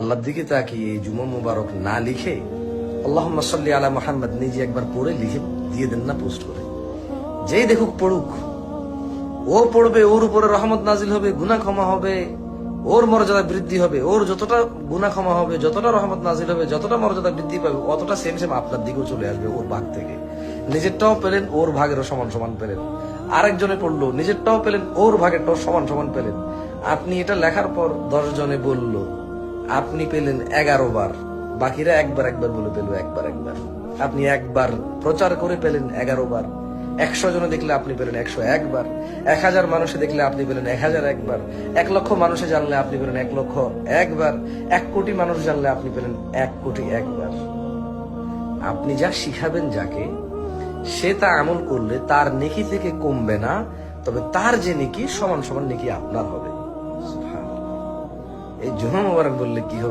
আল্লাহর দিকে তাকিয়ে এই জুমা মুবারক না লিখে আল্লাহুম্মা সাল্লি আলা মুহাম্মদ নিজে একবার পড়ে লিখে দিয়ে দেন না পোস্ট করে, যেই দেখুক পড়ুক, ও পড়বে, ওর উপরে রহমত নাজিল হবে, গুনাহ ক্ষমা হবে, ওর মর্যাদা বৃদ্ধি হবে, ওর যতটা গুনাহ ক্ষমা হবে, যতটা রহমত নাজিল হবে, যতটা মর্যাদা বৃদ্ধি পাবে, অতটা সেম সেম আপনার দিকেও চলে আসবে ওর ভাগ থেকে। নিজেরটাও পেলেন, ওর ভাগেরও সমান সমান পেলেন। আরেকজনে পড়লো, নিজেরটাও পেলেন, ওর ভাগেরটাও সমান সমান পেলেন। আপনি এটা লেখার পর 10 জনে বলল, আপনি পেলেন 11 বার, বাকিরা একবার একবার বলে পেল একবার একবার। আপনি একবার প্রচার করে পেলেন 11 বার। 100 জনে দেখলে আপনি পেলেন 101 বার। 1000 মানুষে দেখলে আপনি পেলেন 1001 বার। 1 লক্ষ মানুষে জানলে আপনি পেলেন 1,00,001 বার। 1 কোটি মানুষ জানলে আপনি পেলেন 1,00,00,001 বার। আপনি যা শিখাবেন যাকে, সে তা আমল করলে তার নেকি থেকে কমবে না, তবে তার যে নেকি সমান সমান নেকি আপনার হবে। এই জুমা মুবারক বললে কি হবে?